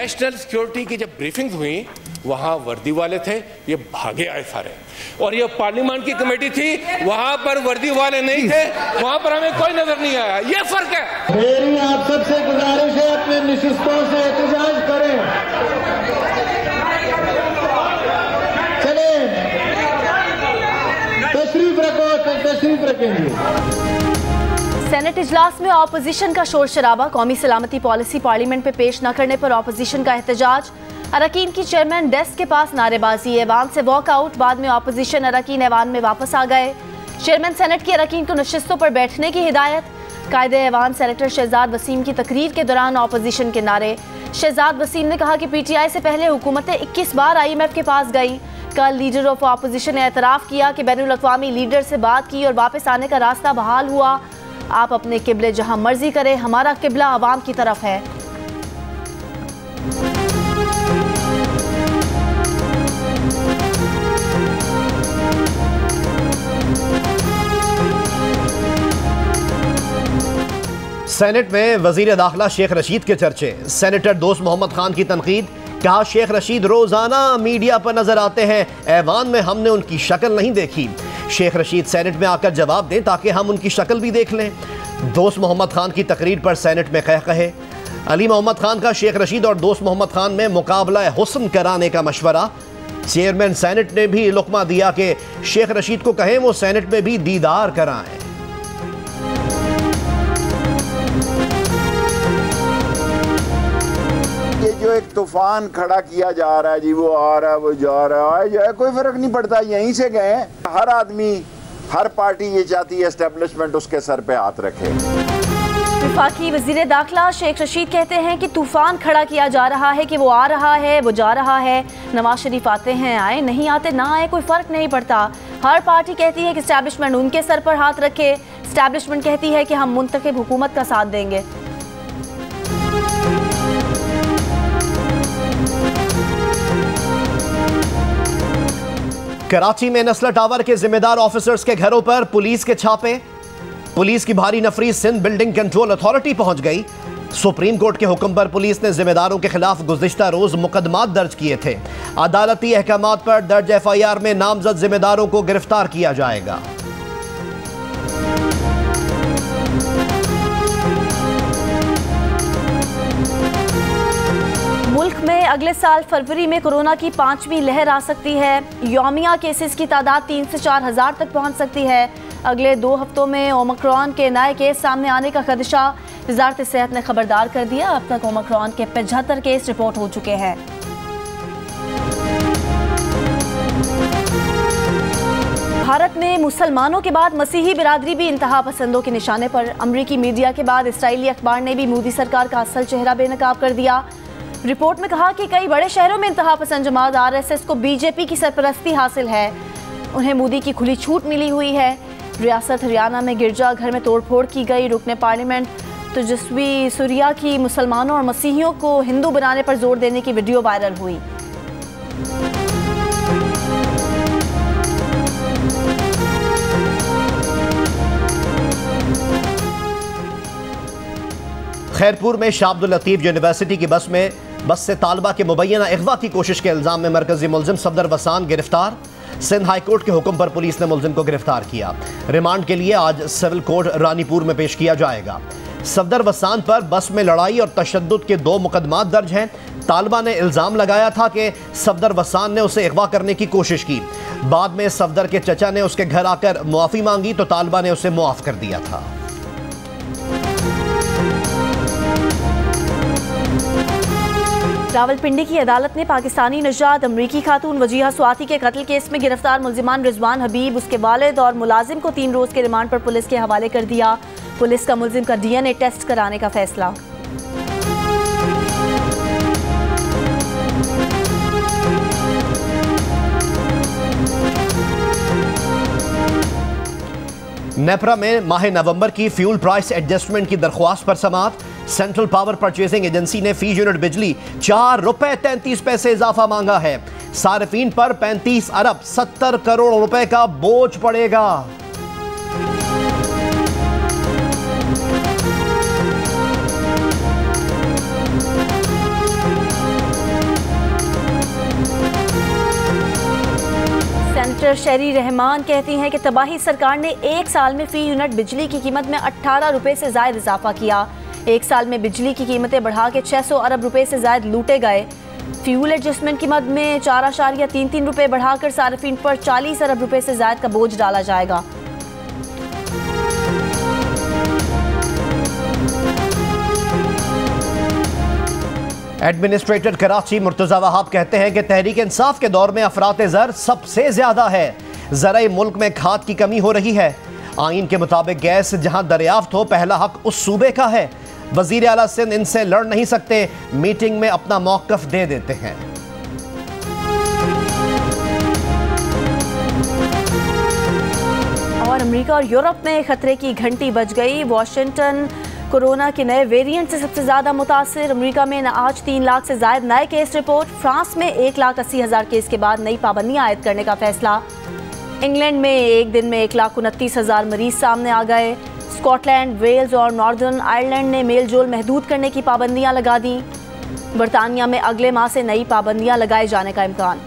National security की जब briefing हुई वहां वर्दी वाले थे, ये भागे आए सारे। और ये पार्लियामेंट की कमेटी थी, वहां पर वर्दी वाले नहीं थे, वहां पर हमें कोई नजर नहीं आया। ये फर्क है। मेरी आप सबसे गुजारिश है, अपने नशिस्तों से एहतजाज करें। चले तशरीफ रखेंगे। सेनेट इजलास में ऑपोजिशन का शोर शराबा। कौमी सलामती पॉलिसी पार्लियामेंट में पेश न करने पर ऑपोजिशन का एहतजाज। अरकान की चेयरमैन डेस्क के पास नारेबाजी, ऐवान से वॉकआउट। बाद में ऑपोजिशन अरकान ऐवान में वापस आ गए। चेयरमैन सेनेट की अरकान को नशिस्तों पर बैठने की हिदायत। कायदे ऐवान सेनेटर शहजाद वसीम की तकरीर के दौरान ऑपोजिशन के नारे। शहजाद वसीम ने कहा कि PTI से पहले हुकूमतें 21 बार IMF के पास गई। कल लीडर ऑफ ऑपोजिशन ने एतराफ़ किया कि बैनुल अक़वामी लीडर से बात की और वापस आने का रास्ता बहाल हुआ। आप अपने किबले जहां मर्जी करें, हमारा किबला अवाम की तरफ है। सेनेट में वजीर दाखिला शेख रशीद के चर्चे। सेनेटर दोस्त मोहम्मद खान की तनकीद। कहा शेख रशीद रोजाना मीडिया पर नजर आते हैं, ऐवान में हमने उनकी शक्ल नहीं देखी। शेख रशीद सेनेट में आकर जवाब दें ताकि हम उनकी शक्ल भी देख लें। दोस्त मोहम्मद खान की तकरीर पर सेनेट में कह कहे। अली मोहम्मद खान का शेख रशीद और दोस्त मोहम्मद खान में मुकाबला हुस्न कराने का मशवरा। चेयरमैन सेनेट ने भी लुकमा दिया कि शेख रशीद को कहें वो सेनेट में भी दीदार कराएं। ये जो एक तूफान खड़ा किया जा रहा है जी, वो आ रहा है, वो जा रहा है, जो है कोई फर्क नहीं पड़ता, यहीं से गए। हर आदमी, हर पार्टी ये चाहती है एस्टेब्लिशमेंट उसके सर पे हाथ रखे। वफाकी वजीर दाखिला शेख रशीद कहते हैं कि तूफान खड़ा किया जा रहा है, कि वो आ रहा है, वो जा रहा है। नवाज शरीफ आते हैं, आए, नहीं आते ना आए, कोई फर्क नहीं पड़ता। हर पार्टी कहती है कि एस्टेब्लिशमेंट उनके सर पर हाथ रखे। एस्टेब्लिशमेंट कहती है कि हम मुंतखब हुकूमत का साथ देंगे। कराची में नस्ला टावर के जिम्मेदार ऑफिसर्स के घरों पर पुलिस के छापे। पुलिस की भारी नफरी सिंध बिल्डिंग कंट्रोल अथॉरिटी पहुंच गई। सुप्रीम कोर्ट के हुक्म पर पुलिस ने जिम्मेदारों के खिलाफ गुज़िश्ता रोज मुकदमात दर्ज किए थे। अदालती अहकामात पर दर्ज FIR में नामजद जिम्मेदारों को गिरफ्तार किया जाएगा। मुल्क में अगले साल फरवरी में कोरोना की 5वीं लहर आ सकती है। यौमिया केसेस की तादाद 3 से 4 हज़ार तक पहुंच सकती है। अगले 2 हफ्तों में ओमिक्रॉन के नए केस सामने आने का खदशा। वज़ारत सेहत ने खबरदार कर दिया, अब तक ओमिक्रॉन के 75 केस रिपोर्ट हो चुके हैं। भारत में मुसलमानों के बाद मसीही बिरादरी भी इंतहा पसंदों के निशाने पर। अमरीकी मीडिया के बाद इसराइली अखबार ने भी मोदी सरकार का असल चेहरा बेनकाब कर दिया। रिपोर्ट में कहा कि कई बड़े शहरों में इंतहा पसंद जमात RSS को BJP की सरपरस्ती हासिल है। उन्हें मोदी की खुली छूट मिली हुई है। रियासत हरियाणा में गिरजाघर में तोड़फोड़ की गई। रुकने पार्लियामेंट तेजस्वी सूर्या की मुसलमानों और मसीहियों को हिंदू बनाने पर जोर देने की वीडियो वायरल हुई। खैरपुर में शाह अब्दुल लतीफ यूनिवर्सिटी की बस से तालबा के मुबैना अगवा की कोशिश के इल्जाम में मरकजी मुलजिम सफदर वसान गिरफ्तार। सिंध हाई कोर्ट के हुक्म पर पुलिस ने मुलजिम को गिरफ्तार किया। रिमांड के लिए आज सिविल कोर्ट रानीपुर में पेश किया जाएगा। सफदर वसान पर बस में लड़ाई और तशद्दुद के 2 मुकदमात दर्ज हैं। तालबा ने इल्जाम लगाया था कि सफदर वसान ने उसे अगवा करने की कोशिश की। बाद में सफदर के चचा ने उसके घर आकर मुआफ़ी मांगी तो तालबा ने उसे मुआफ़ कर दिया था। रावलपिंडी की अदालत ने पाकिस्तानी नजाद अमरीकी खातून वजीहा स्वाति के कत्ल केस में गिरफ्तार मुलजिमान रिजवान हबीब, उसके वालिद और मुलाजिम को 3 रोज के रिमांड पर पुलिस के हवाले कर दिया। पुलिस का मुलजिम का DNA टेस्ट कराने का फैसला। नेपरा में माह नवंबर की फ्यूल प्राइस एडजस्टमेंट की दरख्वास्त पर समाअत। सेंट्रल पावर परचेजिंग एजेंसी ने फी यूनिट बिजली ₹4.33 इजाफा मांगा है। सार्फिन पर 35 अरब 70 करोड़ रुपए का बोझ पड़ेगा। मिनिस्टर शहरी रहमान कहती हैं कि तबाही सरकार ने एक साल में फी यूनिट बिजली की कीमत में 18 रुपए से ज़ायद इजाफा किया। एक साल में बिजली की कीमतें बढ़ा के 600 अरब रुपए से ज़ायद लूटे गए। फ्यूल एडजस्टमेंट की मद में 4.33 रुपए बढ़ाकर सार्फिन पर 40 अरब रुपए से ज़ायद का बोझ डाला जाएगा। एडमिनिस्ट्रेटर कराची मुर्तज़ा वहाब कहते हैं कि तहरीक इंसाफ के दौर में अफरात ज़र सबसे ज़्यादा है। ज़राए मुल्क में खाद की कमी हो रही है। आइन के मुताबिक गैस जहां दरियाफ्त हो पहला हक उस सूबे का है। वज़ीर आला सिंध इनसे लड़ नहीं सकते, मीटिंग में अपना मौक़िफ़ दे देते हैं। और अमेरिका और यूरोप में खतरे की घंटी बज गई। वॉशिंगटन कोरोना के नए वेरिएंट से सबसे ज़्यादा मुतासिर। अमेरिका में आज 3 लाख से ज़ायद नए केस रिपोर्ट। फ्रांस में 1,80,000 केस के बाद नई पाबंदियां आयद करने का फैसला। इंग्लैंड में एक दिन में 1,29,000 मरीज सामने आ गए। स्कॉटलैंड, वेल्स और नॉर्दर्न आयरलैंड ने मेल जोल महदूद करने की पाबंदियां लगा दी। बरतानिया में अगले माह से नई पाबंदियां लगाए जाने का इम्कान।